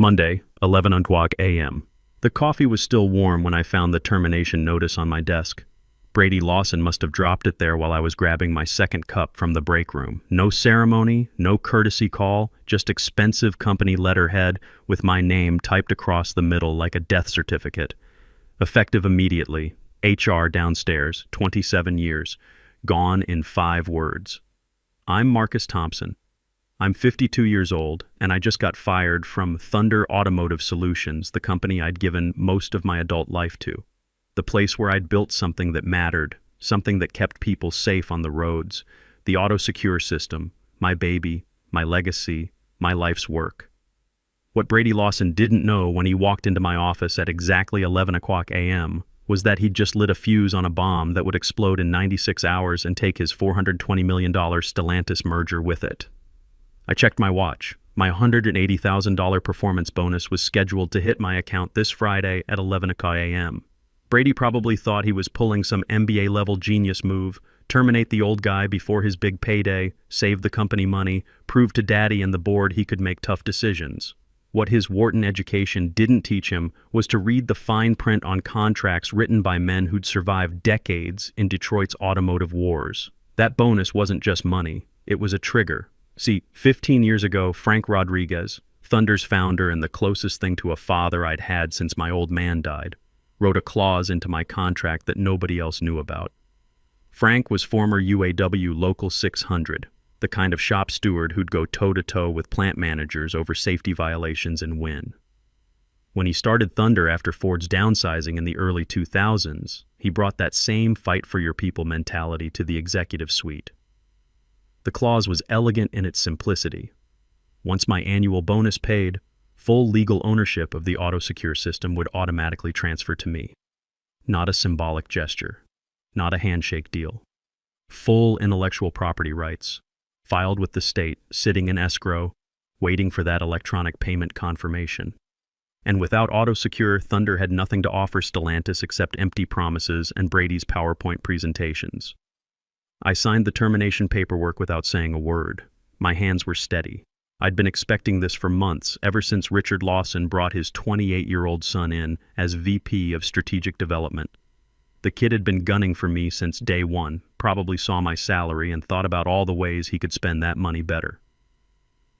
Monday, 11 o'clock a.m. The coffee was still warm when I found the termination notice on my desk. Brady Lawson must have dropped it there while I was grabbing my second cup from the break room. No ceremony, no courtesy call, just expensive company letterhead with my name typed across the middle like a death certificate. Effective immediately. HR downstairs, 27 years. Gone in 5 words. I'm Marcus Thompson. I'm 52 years old, and I just got fired from Thunder Automotive Solutions, the company I'd given most of my adult life to. The place where I'd built something that mattered, something that kept people safe on the roads, the auto secure system, my baby, my legacy, my life's work. What Brady Lawson didn't know when he walked into my office at exactly 11 o'clock a.m. was that he'd just lit a fuse on a bomb that would explode in 96 hours and take his $420 million Stellantis merger with it. I checked my watch. My $180,000 performance bonus was scheduled to hit my account this Friday at 11 o'clock a.m. Brady probably thought he was pulling some NBA-level genius move, terminate the old guy before his big payday, save the company money, prove to Daddy and the board he could make tough decisions. What his Wharton education didn't teach him was to read the fine print on contracts written by men who'd survived decades in Detroit's automotive wars. That bonus wasn't just money, it was a trigger. See, 15 years ago, Frank Rodriguez, Thunder's founder and the closest thing to a father I'd had since my old man died, wrote a clause into my contract that nobody else knew about. Frank was former UAW Local 600, the kind of shop steward who'd go toe-to-toe with plant managers over safety violations and win. When he started Thunder after Ford's downsizing in the early 2000s, he brought that same fight-for-your-people mentality to the executive suite. The clause was elegant in its simplicity. Once my annual bonus paid, full legal ownership of the auto-secure system would automatically transfer to me. Not a symbolic gesture. Not a handshake deal. Full intellectual property rights, filed with the state, sitting in escrow, waiting for that electronic payment confirmation. And without auto-secure, Thunder had nothing to offer Stellantis except empty promises and Brady's PowerPoint presentations. I signed the termination paperwork without saying a word. My hands were steady. I'd been expecting this for months, ever since Richard Lawson brought his 28-year-old son in as VP of Strategic Development. The kid had been gunning for me since day one, probably saw my salary and thought about all the ways he could spend that money better.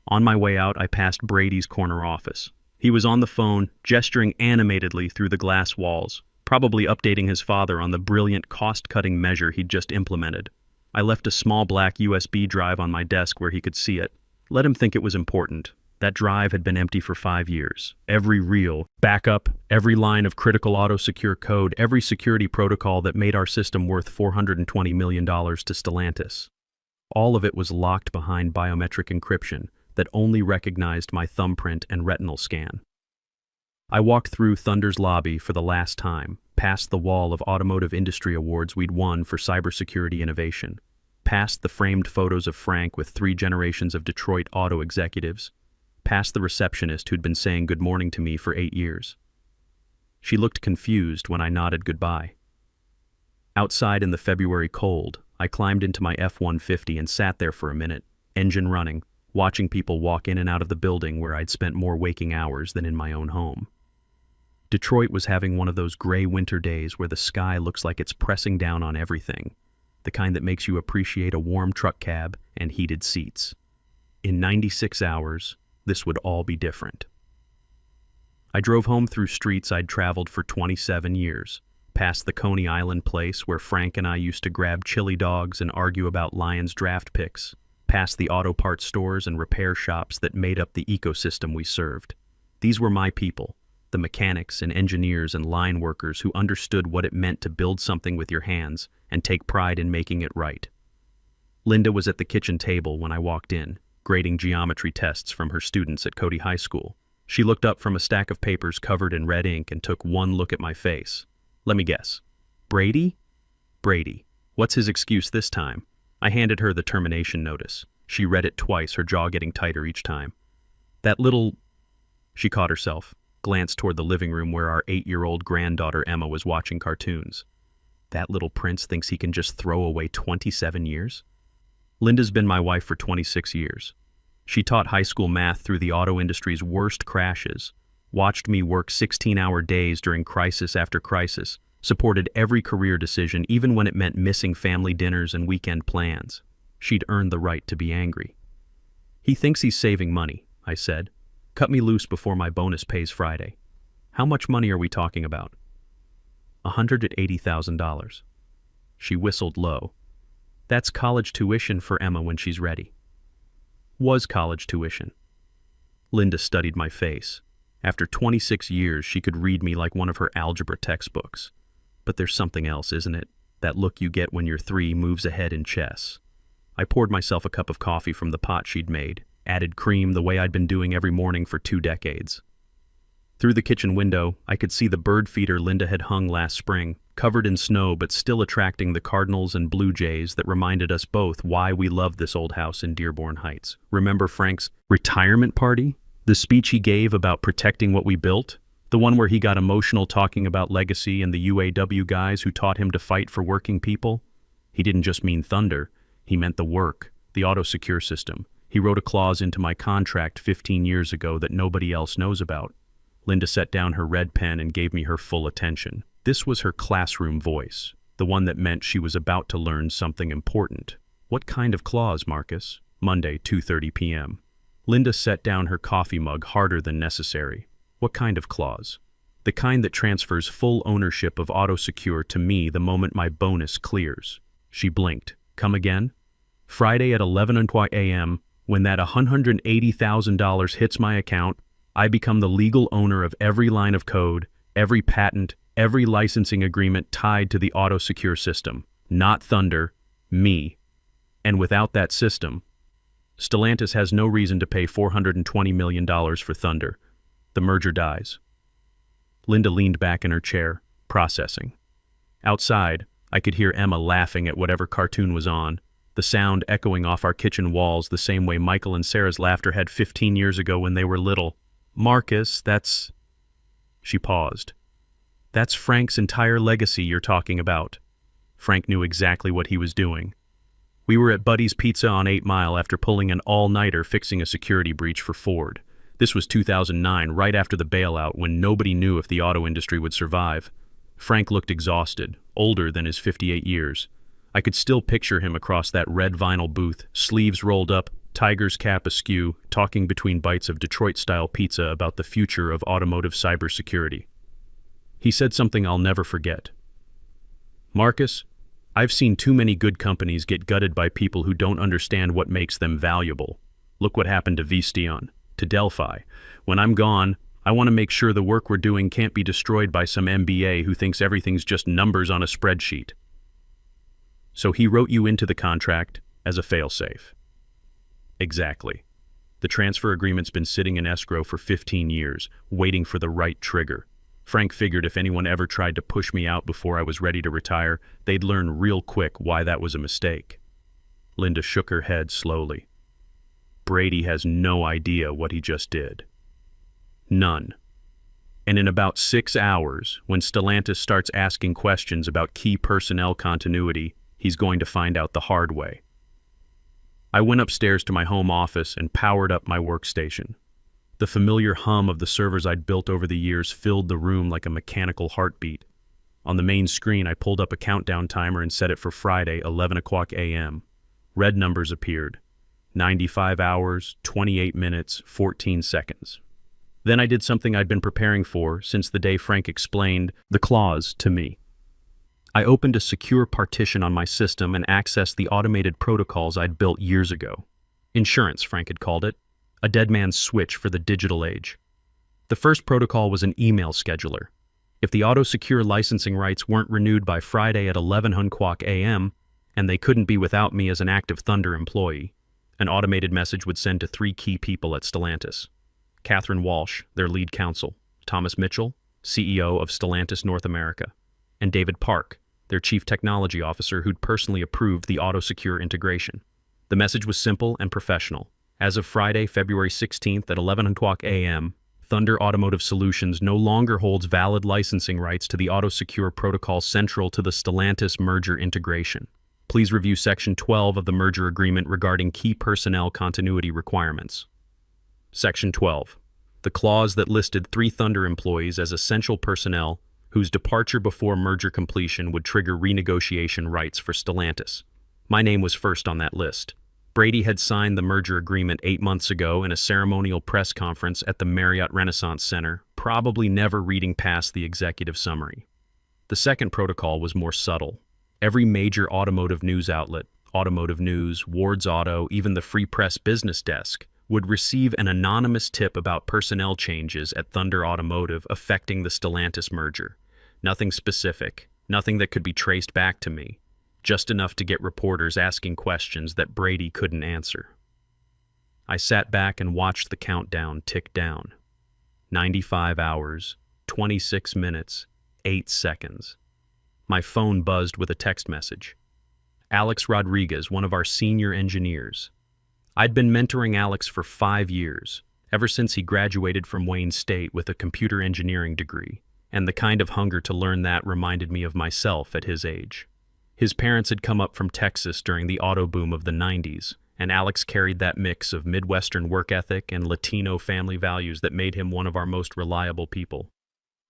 On my way out, I passed Brady's corner office. He was on the phone, gesturing animatedly through the glass walls, probably updating his father on the brilliant cost-cutting measure he'd just implemented. I left a small black USB drive on my desk where he could see it. Let him think it was important. That drive had been empty for 5 years. Every reel, backup, every line of critical auto-secure code, every security protocol that made our system worth $420 million to Stellantis. All of it was locked behind biometric encryption that only recognized my thumbprint and retinal scan. I walked through Thunder's lobby for the last time, past the wall of automotive industry awards we'd won for cybersecurity innovation, past the framed photos of Frank with 3 generations of Detroit auto executives, past the receptionist who'd been saying good morning to me for 8 years. She looked confused when I nodded goodbye. Outside in the February cold, I climbed into my F-150 and sat there for a minute, engine running, watching people walk in and out of the building where I'd spent more waking hours than in my own home. Detroit was having one of those gray winter days where the sky looks like it's pressing down on everything, the kind that makes you appreciate a warm truck cab and heated seats. In 96 hours, this would all be different. I drove home through streets I'd traveled for 27 years, past the Coney Island place where Frank and I used to grab chili dogs and argue about Lions draft picks, past the auto parts stores and repair shops that made up the ecosystem we served. These were my people. The mechanics and engineers and line workers who understood what it meant to build something with your hands and take pride in making it right. Linda was at the kitchen table when I walked in, grading geometry tests from her students at Cody High School. She looked up from a stack of papers covered in red ink and took one look at my face. Let me guess. Brady? Brady. What's his excuse this time? I handed her the termination notice. She read it twice, her jaw getting tighter each time. That little... She caught herself, glanced toward the living room where our 8-year-old granddaughter Emma was watching cartoons. That little prince thinks he can just throw away 27 years? Linda's been my wife for 26 years. She taught high school math through the auto industry's worst crashes, watched me work 16-hour days during crisis after crisis, supported every career decision even when it meant missing family dinners and weekend plans. She'd earned the right to be angry. "He thinks he's saving money," I said. "Cut me loose before my bonus pays Friday." "How much money are we talking about?" $180,000. She whistled low. "That's college tuition for Emma when she's ready." Was college tuition. Linda studied my face. After 26 years, she could read me like one of her algebra textbooks. But there's something else, isn't it? That look you get when you're 3 moves ahead in chess. I poured myself a cup of coffee from the pot she'd made, added cream the way I'd been doing every morning for 2 decades. Through the kitchen window, I could see the bird feeder Linda had hung last spring, covered in snow but still attracting the cardinals and blue jays that reminded us both why we loved this old house in Dearborn Heights. Remember Frank's retirement party? The speech he gave about protecting what we built? The one where he got emotional talking about legacy and the UAW guys who taught him to fight for working people? He didn't just mean thunder. He meant the work, the auto-secure system. He wrote a clause into my contract 15 years ago that nobody else knows about. Linda set down her red pen and gave me her full attention. This was her classroom voice, the one that meant she was about to learn something important. "What kind of clause, Marcus?" Monday, 2:30 p.m. Linda set down her coffee mug harder than necessary. "What kind of clause?" "The kind that transfers full ownership of AutoSecure to me the moment my bonus clears." She blinked. "Come again?" "Friday at 11 a.m., when that $180,000 hits my account, I become the legal owner of every line of code, every patent, every licensing agreement tied to the AutoSecure system. Not Thunder, me. And without that system, Stellantis has no reason to pay $420 million for Thunder. The merger dies." Linda leaned back in her chair, processing. Outside, I could hear Emma laughing at whatever cartoon was on, the sound echoing off our kitchen walls the same way Michael and Sarah's laughter had 15 years ago when they were little. "Marcus, that's..." She paused. "That's Frank's entire legacy you're talking about." Frank knew exactly what he was doing. We were at Buddy's Pizza on 8 Mile after pulling an all-nighter fixing a security breach for Ford. This was 2009, right after the bailout, when nobody knew if the auto industry would survive. Frank looked exhausted, older than his 58 years. I could still picture him across that red vinyl booth, sleeves rolled up, tiger's cap askew, talking between bites of Detroit-style pizza about the future of automotive cybersecurity. He said something I'll never forget. "Marcus, I've seen too many good companies get gutted by people who don't understand what makes them valuable. Look what happened to Visteon, to Delphi. When I'm gone, I want to make sure the work we're doing can't be destroyed by some MBA who thinks everything's just numbers on a spreadsheet." "So he wrote you into the contract as a failsafe." "Exactly. The transfer agreement's been sitting in escrow for 15 years, waiting for the right trigger. Frank figured if anyone ever tried to push me out before I was ready to retire, they'd learn real quick why that was a mistake." Linda shook her head slowly. "Brady has no idea what he just did. None. And in about 6 hours, when Stellantis starts asking questions about key personnel continuity, he's going to find out the hard way." I went upstairs to my home office and powered up my workstation. The familiar hum of the servers I'd built over the years filled the room like a mechanical heartbeat. On the main screen, I pulled up a countdown timer and set it for Friday, 11 a.m. Red numbers appeared. 95 hours, 28 minutes, 14 seconds. Then I did something I'd been preparing for since the day Frank explained the clause to me. I opened a secure partition on my system and accessed the automated protocols I'd built years ago. Insurance, Frank had called it. A dead man's switch for the digital age. The first protocol was an email scheduler. If the AutoSecure licensing rights weren't renewed by Friday at 11 a.m., and they couldn't be without me as an active Thunder employee, an automated message would send to 3 key people at Stellantis. Catherine Walsh, their lead counsel, Thomas Mitchell, CEO of Stellantis North America, and David Park, their chief technology officer who'd personally approved the AutoSecure integration. The message was simple and professional. As of Friday, February 16th at 11 a.m., Thunder Automotive Solutions no longer holds valid licensing rights to the AutoSecure protocol central to the Stellantis merger integration. Please review Section 12 of the merger agreement regarding key personnel continuity requirements. Section 12. The clause that listed 3 Thunder employees as essential personnel whose departure before merger completion would trigger renegotiation rights for Stellantis. My name was first on that list. Brady had signed the merger agreement 8 months ago in a ceremonial press conference at the Marriott Renaissance Center, probably never reading past the executive summary. The second protocol was more subtle. Every major automotive news outlet, Automotive News, Ward's Auto, even the Free Press Business Desk, would receive an anonymous tip about personnel changes at Thunder Automotive affecting the Stellantis merger. Nothing specific, nothing that could be traced back to me, just enough to get reporters asking questions that Brady couldn't answer. I sat back and watched the countdown tick down. 95 hours, 26 minutes, 8 seconds. My phone buzzed with a text message. Alex Rodriguez, one of our senior engineers. I'd been mentoring Alex for 5 years, ever since he graduated from Wayne State with a computer engineering degree, and the kind of hunger to learn that reminded me of myself at his age. His parents had come up from Texas during the auto boom of the 90s, and Alex carried that mix of Midwestern work ethic and Latino family values that made him one of our most reliable people.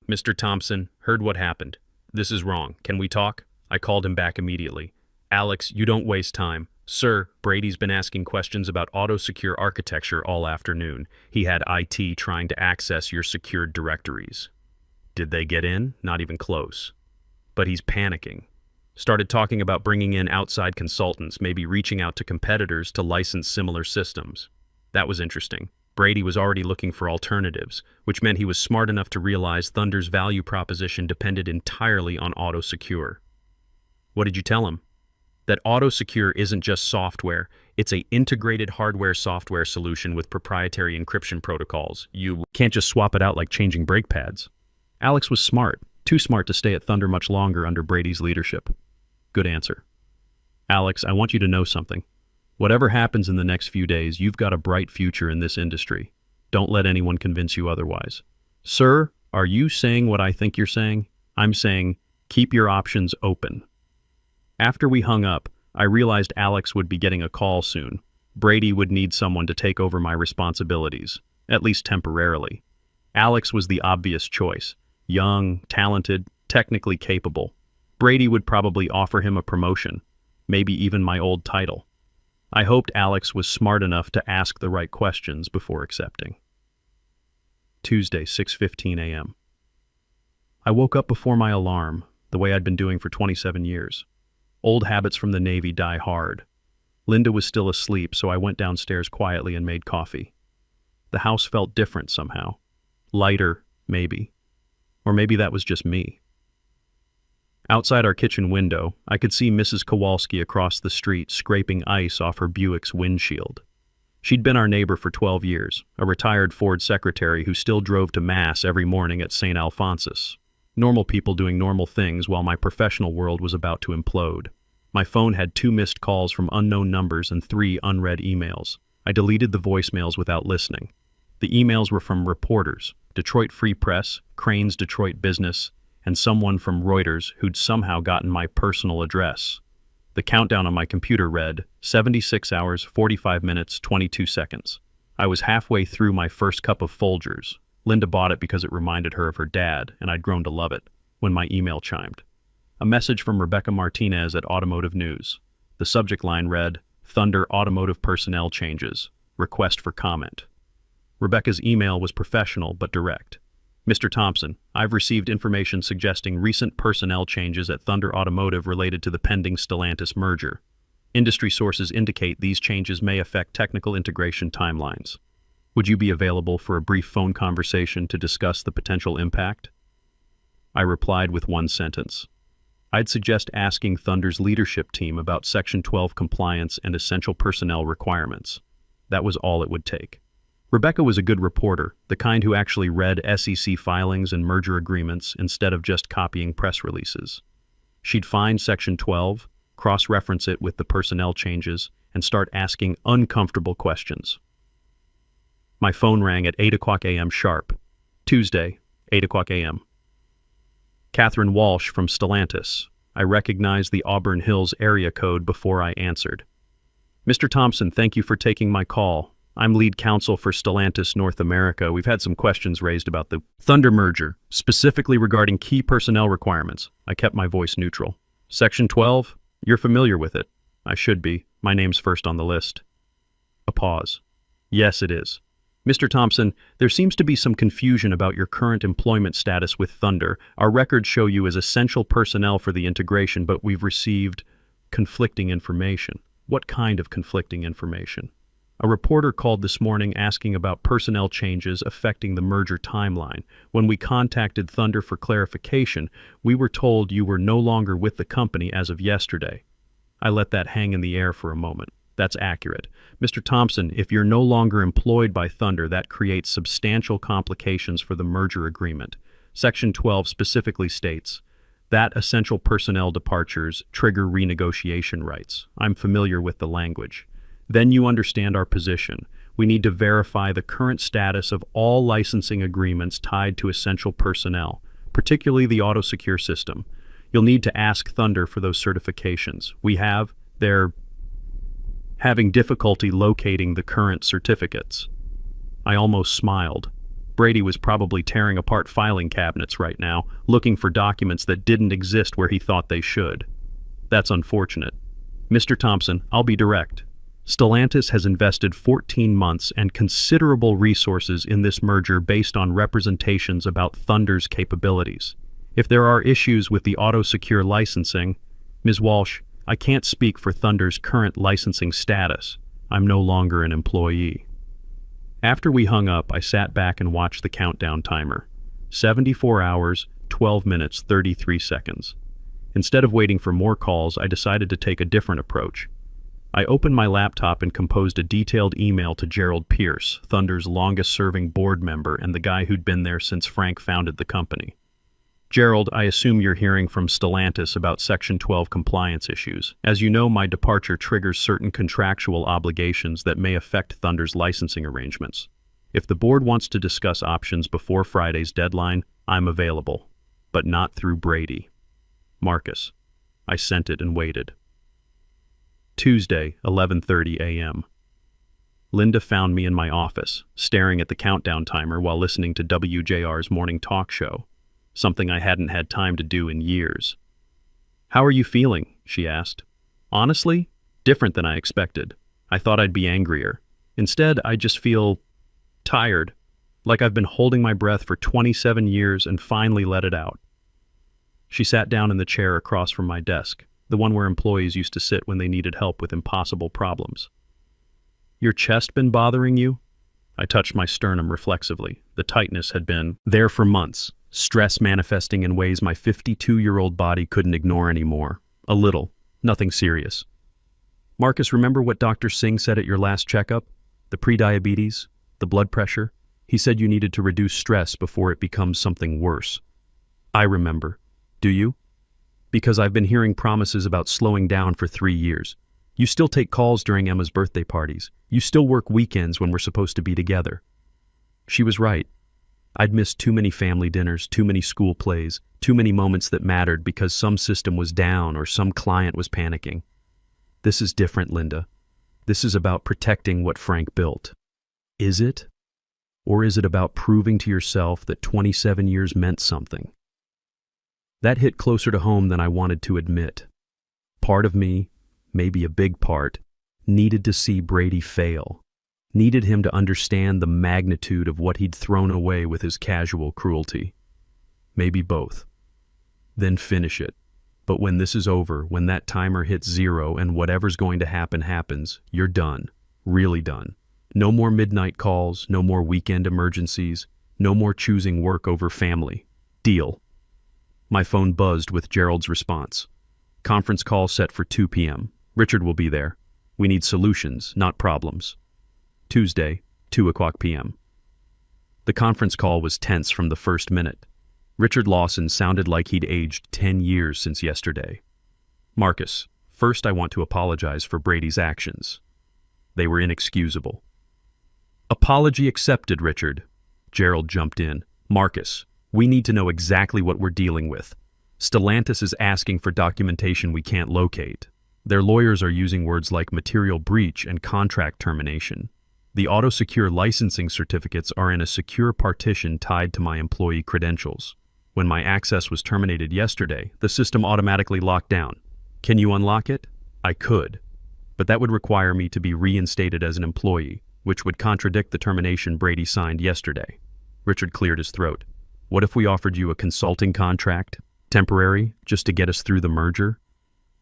Mr. Thompson, heard what happened. This is wrong. Can we talk? I called him back immediately. Alex, you don't waste time. Sir, Brady's been asking questions about auto-secure architecture all afternoon. He had IT trying to access your secured directories. Did they get in? Not even close. But he's panicking. Started talking about bringing in outside consultants, maybe reaching out to competitors to license similar systems. That was interesting. Brady was already looking for alternatives, which meant he was smart enough to realize Thunder's value proposition depended entirely on auto-secure. What did you tell him? That auto-secure isn't just software, it's an integrated hardware-software solution with proprietary encryption protocols. You can't just swap it out like changing brake pads. Alex was smart, too smart to stay at Thunder much longer under Brady's leadership. Good answer. Alex, I want you to know something. Whatever happens in the next few days, you've got a bright future in this industry. Don't let anyone convince you otherwise. Sir, are you saying what I think you're saying? I'm saying, keep your options open. After we hung up, I realized Alex would be getting a call soon. Brady would need someone to take over my responsibilities, at least temporarily. Alex was the obvious choice. Young, talented, technically capable. Brady would probably offer him a promotion, maybe even my old title. I hoped Alex was smart enough to ask the right questions before accepting. Tuesday, 6:15 a.m. I woke up before my alarm, the way I'd been doing for 27 years. Old habits from the Navy die hard. Linda was still asleep, so I went downstairs quietly and made coffee. The house felt different somehow. Lighter, maybe. Or maybe that was just me. Outside our kitchen window, I could see Mrs. Kowalski across the street scraping ice off her Buick's windshield. She'd been our neighbor for 12 years, a retired Ford secretary who still drove to Mass every morning at St. Alphonsus. Normal people doing normal things while my professional world was about to implode. My phone had 2 missed calls from unknown numbers and 3 unread emails. I deleted the voicemails without listening. The emails were from reporters, Detroit Free Press, Crane's Detroit Business, and someone from Reuters who'd somehow gotten my personal address. The countdown on my computer read 76 hours, 45 minutes, 22 seconds. I was halfway through my first cup of Folgers. Linda bought it because it reminded her of her dad, and I'd grown to love it, when my email chimed. A message from Rebecca Martinez at Automotive News. The subject line read, Thunder Automotive Personnel Changes. Request for comment. Rebecca's email was professional but direct. Mr. Thompson, I've received information suggesting recent personnel changes at Thunder Automotive related to the pending Stellantis merger. Industry sources indicate these changes may affect technical integration timelines. Would you be available for a brief phone conversation to discuss the potential impact? I replied with one sentence. I'd suggest asking Thunder's leadership team about Section 12 compliance and essential personnel requirements. That was all it would take. Rebecca was a good reporter, the kind who actually read SEC filings and merger agreements instead of just copying press releases. She'd find Section 12, cross-reference it with the personnel changes, and start asking uncomfortable questions. My phone rang at 8 o'clock a.m. sharp. Tuesday, 8 o'clock a.m. Catherine Walsh from Stellantis. I recognized the Auburn Hills area code before I answered. Mr. Thompson, thank you for taking my call. I'm lead counsel for Stellantis North America. We've had some questions raised about the Thunder merger, specifically regarding key personnel requirements. I kept my voice neutral. Section 12, you're familiar with it. I should be. My name's first on the list. A pause. Yes, it is. Mr. Thompson, there seems to be some confusion about your current employment status with Thunder. Our records show you as essential personnel for the integration, but we've received conflicting information. What kind of conflicting information? A reporter called this morning asking about personnel changes affecting the merger timeline. When we contacted Thunder for clarification, we were told you were no longer with the company as of yesterday. I let that hang in the air for a moment. That's accurate. Mr. Thompson, if you're no longer employed by Thunder, that creates substantial complications for the merger agreement. Section 12 specifically states that essential personnel departures trigger renegotiation rights. I'm familiar with the language. Then you understand our position. We need to verify the current status of all licensing agreements tied to essential personnel, particularly the auto-secure system. You'll need to ask Thunder for those certifications. They're having difficulty locating the current certificates. I almost smiled. Brady was probably tearing apart filing cabinets right now, looking for documents that didn't exist where he thought they should. That's unfortunate. Mr. Thompson, I'll be direct. Stellantis has invested 14 months and considerable resources in this merger based on representations about Thunder's capabilities. If there are issues with the auto-secure licensing, Ms. Walsh, I can't speak for Thunder's current licensing status. I'm no longer an employee. After we hung up, I sat back and watched the countdown timer. 74 hours, 12 minutes, 33 seconds. Instead of waiting for more calls, I decided to take a different approach. I opened my laptop and composed a detailed email to Gerald Pierce, Thunder's longest-serving board member and the guy who'd been there since Frank founded the company. Gerald, I assume you're hearing from Stellantis about Section 12 compliance issues. As you know, my departure triggers certain contractual obligations that may affect Thunder's licensing arrangements. If the board wants to discuss options before Friday's deadline, I'm available, but not through Brady. Marcus. I sent it and waited. Tuesday, 11:30 a.m. Linda found me in my office, staring at the countdown timer while listening to WJR's morning talk show, something I hadn't had time to do in years. "How are you feeling?" she asked. "Honestly, different than I expected. I thought I'd be angrier. Instead, I just feel tired, like I've been holding my breath for 27 years and finally let it out." She sat down in the chair across from my desk, the one where employees used to sit when they needed help with impossible problems. "Your chest been bothering you?" I touched my sternum reflexively. The tightness had been there for months, stress manifesting in ways my 52-year-old body couldn't ignore anymore. A little, nothing serious. "Marcus, remember what Dr. Singh said at your last checkup? The prediabetes, the blood pressure? He said you needed to reduce stress before it becomes something worse." "I remember. Do you?" "Because I've been hearing promises about slowing down for 3 years. You still take calls during Emma's birthday parties. You still work weekends when we're supposed to be together." She was right. I'd missed too many family dinners, too many school plays, too many moments that mattered because some system was down or some client was panicking. This is different, Linda. This is about protecting what Frank built. Is it? Or is it about proving to yourself that 27 years meant something? That hit closer to home than I wanted to admit. Part of me, maybe a big part, needed to see Brady fail, needed him to understand the magnitude of what he'd thrown away with his casual cruelty. Maybe both. Then finish it. But when this is over, when that timer hits 0 and whatever's going to happen happens, you're done. Really done. No more midnight calls, no more weekend emergencies, no more choosing work over family. Deal. My phone buzzed with Gerald's response. "Conference call set for 2 p.m. Richard will be there. We need solutions, not problems." Tuesday, 2:00 p.m. The conference call was tense from the first minute. Richard Lawson sounded like he'd aged 10 years since yesterday. "Marcus, first I want to apologize for Brady's actions. They were inexcusable." "Apology accepted, Richard." Gerald jumped in. "Marcus, we need to know exactly what we're dealing with. Stellantis is asking for documentation we can't locate. Their lawyers are using words like material breach and contract termination. The auto-secure licensing certificates are in a secure partition tied to my employee credentials. When my access was terminated yesterday, the system automatically locked down. Can you unlock it? I could, but that would require me to be reinstated as an employee, which would contradict the termination Brady signed yesterday. Richard cleared his throat. What if we offered you a consulting contract, temporary, just to get us through the merger?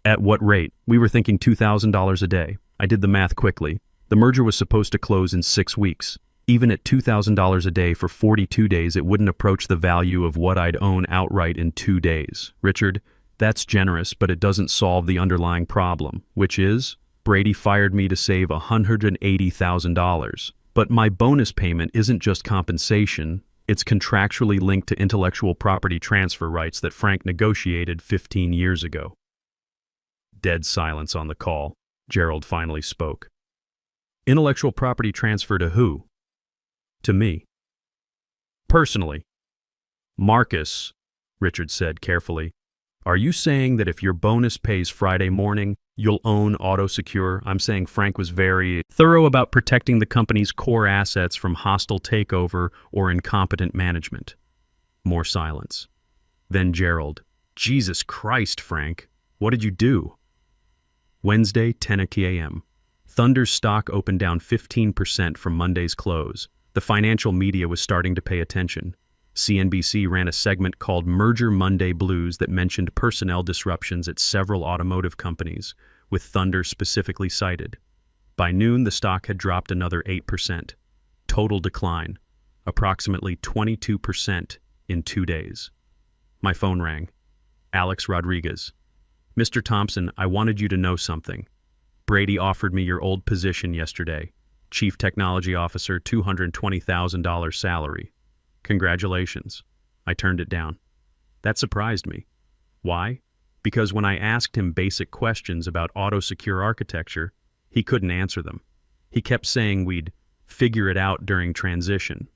At what rate? We were thinking $2,000 a day. I did the math quickly. The merger was supposed to close in 6 weeks. Even at $2,000 a day for 42 days, it wouldn't approach the value of what I'd own outright in 2 days. Richard, that's generous, but it doesn't solve the underlying problem, which is, Brady fired me to save $180,000. But my bonus payment isn't just compensation, it's contractually linked to intellectual property transfer rights that Frank negotiated 15 years ago. Dead silence on the call. Gerald finally spoke. Intellectual property transfer to who? To me. Personally. Marcus, Richard said carefully, are you saying that if your bonus pays Friday morning, you'll own AutoSecure? I'm saying Frank was very thorough about protecting the company's core assets from hostile takeover or incompetent management. More silence. Then Gerald, Jesus Christ, Frank, what did you do? Wednesday, 10 a.m. Thunder's stock opened down 15% from Monday's close. The financial media was starting to pay attention. CNBC ran a segment called Merger Monday Blues that mentioned personnel disruptions at several automotive companies, with Thunder specifically cited. By noon, the stock had dropped another 8%. Total decline, approximately 22% in 2 days. My phone rang. Alex Rodriguez. Mr. Thompson, I wanted you to know something. Brady offered me your old position yesterday. Chief Technology Officer, $220,000 salary. Congratulations. I turned it down. That surprised me. Why? Because when I asked him basic questions about auto-secure architecture, he couldn't answer them. He kept saying we'd figure it out during transition.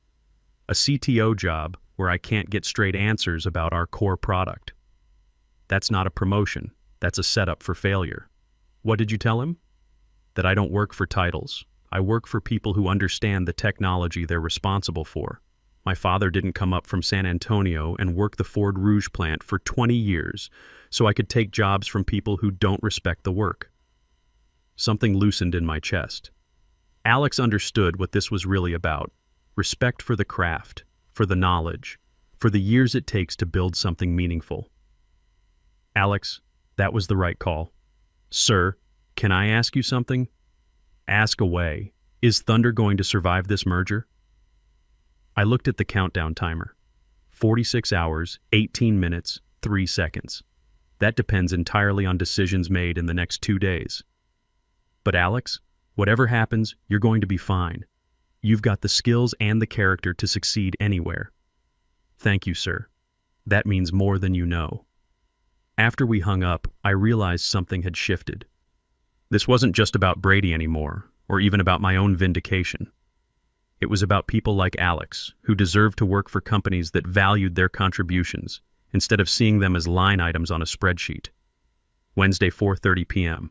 A CTO job where I can't get straight answers about our core product. That's not a promotion. That's a setup for failure. What did you tell him? That I don't work for titles. I work for people who understand the technology they're responsible for. My father didn't come up from San Antonio and work the Ford Rouge plant for 20 years, so I could take jobs from people who don't respect the work. Something loosened in my chest. Alex understood what this was really about. Respect for the craft, for the knowledge, for the years it takes to build something meaningful. Alex, that was the right call. Sir, can I ask you something? Ask away. Is Thunder going to survive this merger? I looked at the countdown timer. 46 hours, 18 minutes, 3 seconds. That depends entirely on decisions made in the next 2 days. But Alex, whatever happens, you're going to be fine. You've got the skills and the character to succeed anywhere. Thank you, sir. That means more than you know. After we hung up, I realized something had shifted. This wasn't just about Brady anymore, or even about my own vindication. It was about people like Alex, who deserved to work for companies that valued their contributions, instead of seeing them as line items on a spreadsheet. Wednesday, 4:30 p.m.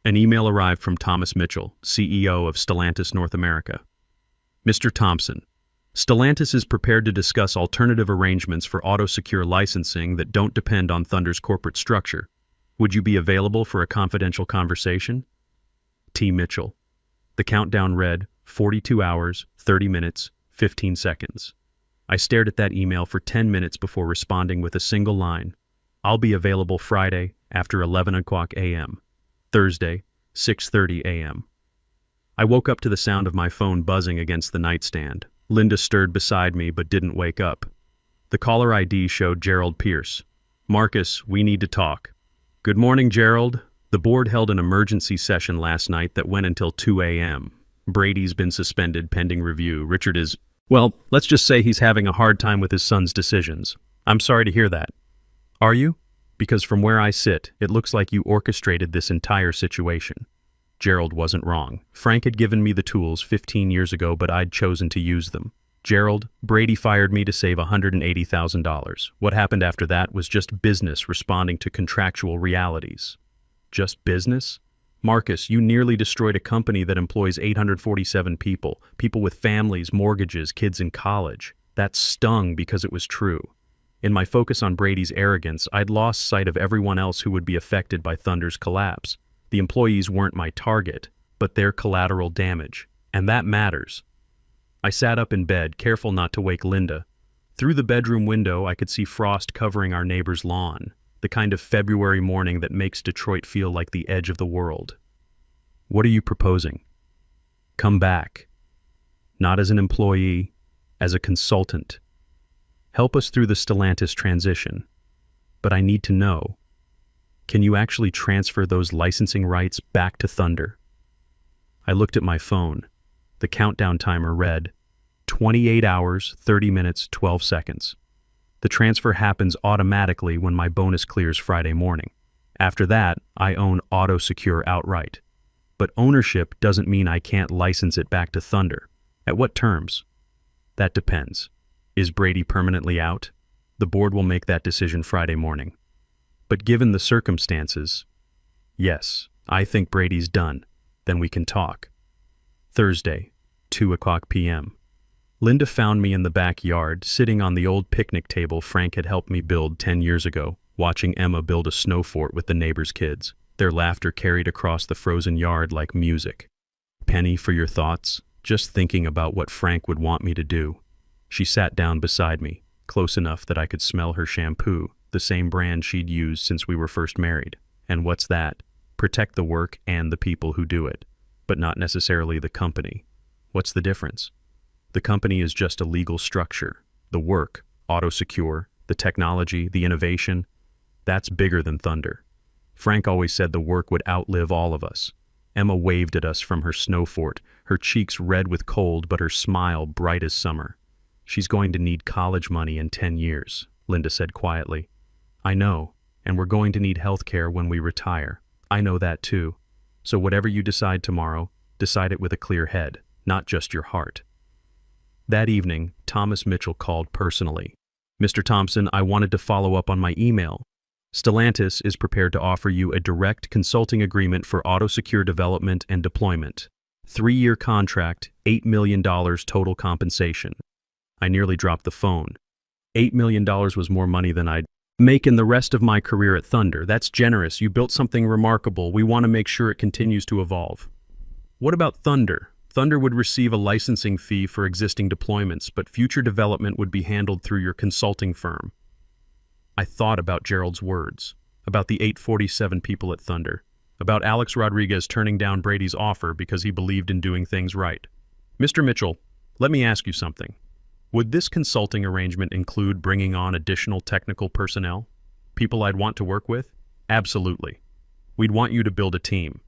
An email arrived from Thomas Mitchell, CEO of Stellantis North America. Mr. Thompson, Stellantis is prepared to discuss alternative arrangements for auto-secure licensing that don't depend on Thunder's corporate structure. Would you be available for a confidential conversation? T. Mitchell. The countdown read 42 hours, 30 minutes, 15 seconds. I stared at that email for 10 minutes before responding with a single line. I'll be available Friday after 11 o'clock a.m. Thursday, 6:30 a.m. I woke up to the sound of my phone buzzing against the nightstand. Linda stirred beside me but didn't wake up. The caller ID showed Gerald Pierce. Marcus, we need to talk. Good morning, Gerald. The board held an emergency session last night that went until 2 a.m. Brady's been suspended pending review. Richard is, well, let's just say he's having a hard time with his son's decisions. I'm sorry to hear that. Are you? Because from where I sit, it looks like you orchestrated this entire situation. Gerald wasn't wrong. Frank had given me the tools 15 years ago, but I'd chosen to use them. Gerald, Brady fired me to save $180,000. What happened after that was just business responding to contractual realities. Just business? Marcus, you nearly destroyed a company that employs 847 people, people with families, mortgages, kids in college. That stung because it was true. In my focus on Brady's arrogance, I'd lost sight of everyone else who would be affected by Thunder's collapse. The employees weren't my target, but their collateral damage. And that matters. I sat up in bed, careful not to wake Linda. Through the bedroom window, I could see frost covering our neighbor's lawn, the kind of February morning that makes Detroit feel like the edge of the world. What are you proposing? Come back. Not as an employee, as a consultant. Help us through the Stellantis transition. But I need to know, can you actually transfer those licensing rights back to Thunder? I looked at my phone. The countdown timer read 28 hours, 30 minutes, 12 seconds. The transfer happens automatically when my bonus clears Friday morning. After that, I own AutoSecure outright. But ownership doesn't mean I can't license it back to Thunder. At what terms? That depends. Is Brady permanently out? The board will make that decision Friday morning. But given the circumstances, yes, I think Brady's done. Then we can talk. Thursday, 2:00 p.m. Linda found me in the backyard, sitting on the old picnic table Frank had helped me build 10 years ago, watching Emma build a snow fort with the neighbors' kids. Their laughter carried across the frozen yard like music. Penny, for your thoughts? Just thinking about what Frank would want me to do. She sat down beside me, close enough that I could smell her shampoo, the same brand she'd used since we were first married. And what's that? Protect the work and the people who do it, but not necessarily the company. What's the difference? The company is just a legal structure. The work, AutoSecure, the technology, the innovation, that's bigger than Thunder. Frank always said the work would outlive all of us. Emma waved at us from her snow fort, her cheeks red with cold but her smile bright as summer. She's going to need college money in 10 years, Linda said quietly. I know, and we're going to need health care when we retire. I know that too. So whatever you decide tomorrow, decide it with a clear head, not just your heart. That evening, Thomas Mitchell called personally. Mr. Thompson, I wanted to follow up on my email. Stellantis is prepared to offer you a direct consulting agreement for AutoSecure development and deployment. 3-year contract, $8 million total compensation. I nearly dropped the phone. $8 million was more money than I'd make in the rest of my career at Thunder. That's generous. You built something remarkable. We want to make sure it continues to evolve. What about Thunder? Thunder would receive a licensing fee for existing deployments, but future development would be handled through your consulting firm. I thought about Gerald's words, about the 847 people at Thunder, about Alex Rodriguez turning down Brady's offer because he believed in doing things right. Mr. Mitchell, let me ask you something. Would this consulting arrangement include bringing on additional technical personnel? People I'd want to work with? Absolutely. We'd want you to build a team.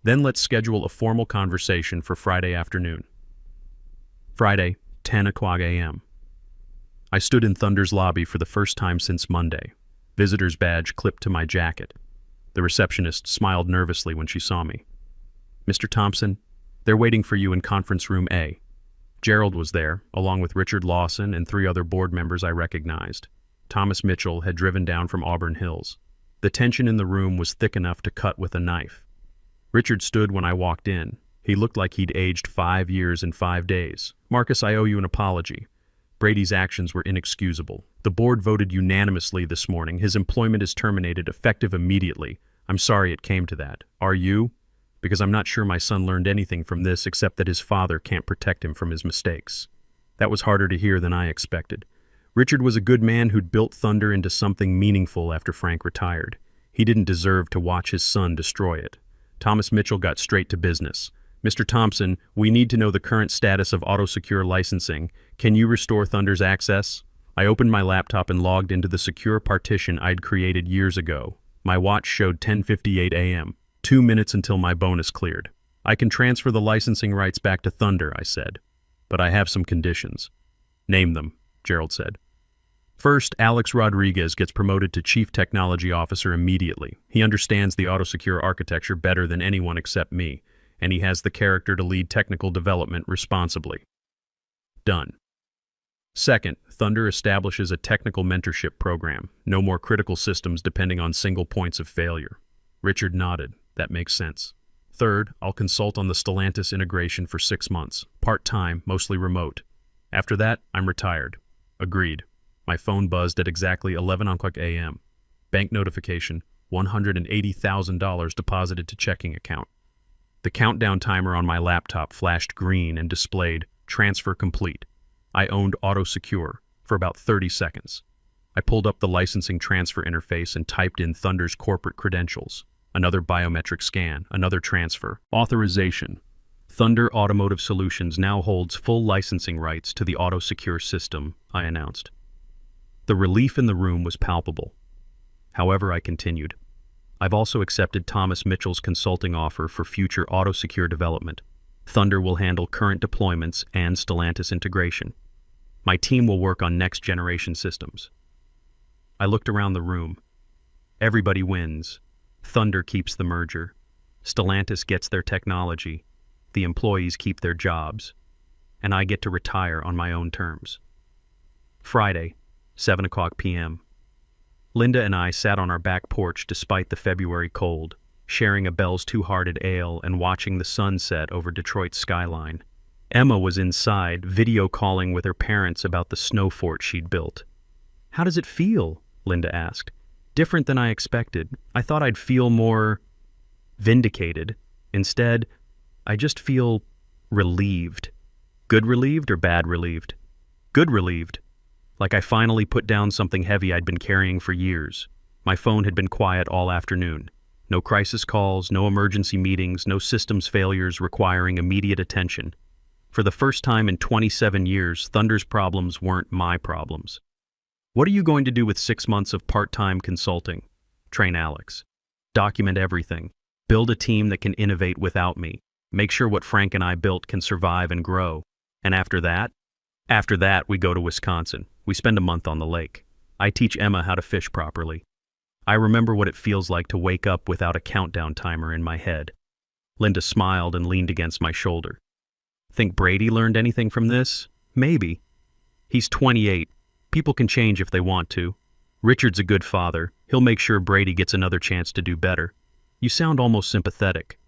Then let's schedule a formal conversation for Friday afternoon. Friday, 10:00 a.m. I stood in Thunder's lobby for the first time since Monday, visitor's badge clipped to my jacket. The receptionist smiled nervously when she saw me. Mr. Thompson, they're waiting for you in conference room A. Gerald was there, along with Richard Lawson and 3 other board members I recognized. Thomas Mitchell had driven down from Auburn Hills. The tension in the room was thick enough to cut with a knife. Richard stood when I walked in. He looked like he'd aged 5 years in 5 days. Marcus, I owe you an apology. Brady's actions were inexcusable. The board voted unanimously this morning. His employment is terminated, effective immediately. I'm sorry it came to that. Are you? Because I'm not sure my son learned anything from this except that his father can't protect him from his mistakes. That was harder to hear than I expected. Richard was a good man who'd built Thunder into something meaningful after Frank retired. He didn't deserve to watch his son destroy it. Thomas Mitchell got straight to business. Mr. Thompson, we need to know the current status of AutoSecure licensing. Can you restore Thunder's access? I opened my laptop and logged into the secure partition I'd created years ago. My watch showed 10:58 a.m., 2 minutes until my bonus cleared. I can transfer the licensing rights back to Thunder, I said. But I have some conditions. Name them, Gerald said. First, Alex Rodriguez gets promoted to Chief Technology Officer immediately. He understands the AutoSecure architecture better than anyone except me, and he has the character to lead technical development responsibly. Done. Second, Thunder establishes a technical mentorship program. No more critical systems depending on single points of failure. Richard nodded. That makes sense. Third, I'll consult on the Stellantis integration for 6 months, part-time, mostly remote. After that, I'm retired. Agreed. My phone buzzed at exactly 11 o'clock a.m. Bank notification, $180,000 deposited to checking account. The countdown timer on my laptop flashed green and displayed transfer complete. I owned AutoSecure for about 30 seconds. I pulled up the licensing transfer interface and typed in Thunder's corporate credentials. Another biometric scan, another transfer. Authorization. Thunder Automotive Solutions now holds full licensing rights to the AutoSecure system, I announced. The relief in the room was palpable. However, I continued. I've also accepted Thomas Mitchell's consulting offer for future AutoSecure development. Thunder will handle current deployments and Stellantis integration. My team will work on next-generation systems. I looked around the room. Everybody wins. Thunder keeps the merger. Stellantis gets their technology. The employees keep their jobs. And I get to retire on my own terms. Friday, 7 o'clock p.m. Linda and I sat on our back porch despite the February cold, sharing a Bell's Two-Hearted Ale and watching the sun set over Detroit's skyline. Emma was inside, video calling with her parents about the snow fort she'd built. "How does it feel?" Linda asked. "Different than I expected. I thought I'd feel more vindicated. Instead, I just feel relieved." "Good relieved or bad relieved?" "Good relieved. Like I finally put down something heavy I'd been carrying for years. My phone had been quiet all afternoon. No crisis calls, no emergency meetings, no systems failures requiring immediate attention. For the first time in 27 years, Thunder's problems weren't my problems. "What are you going to do with 6 months of part-time consulting?" "Train Alex. Document everything. Build a team that can innovate without me. Make sure what Frank and I built can survive and grow. And after that, we go to Wisconsin. We spend a month on the lake. I teach Emma how to fish properly. I remember what it feels like to wake up without a countdown timer in my head." Linda smiled and leaned against my shoulder. "Think Brady learned anything from this? Maybe. He's 28. People can change if they want to. Richard's a good father. He'll make sure Brady gets another chance to do better. You sound almost sympathetic.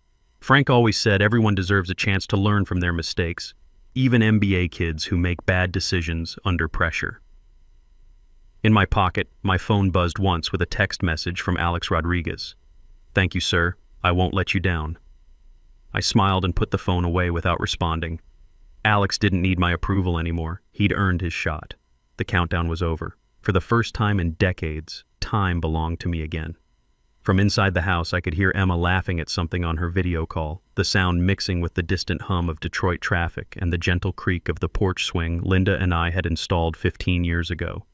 Frank always said everyone deserves a chance to learn from their mistakes, even MBA kids who make bad decisions under pressure." In my pocket, my phone buzzed once with a text message from Alex Rodriguez. "Thank you, sir. I won't let you down." I smiled and put the phone away without responding. Alex didn't need my approval anymore. He'd earned his shot. The countdown was over. For the first time in decades, time belonged to me again. From inside the house, I could hear Emma laughing at something on her video call, the sound mixing with the distant hum of Detroit traffic and the gentle creak of the porch swing Linda and I had installed 15 years ago.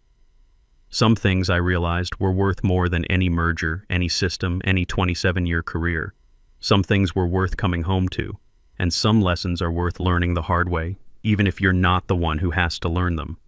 Some things, I realized, were worth more than any merger, any system, any 27-year career. Some things were worth coming home to, and some lessons are worth learning the hard way, even if you're not the one who has to learn them.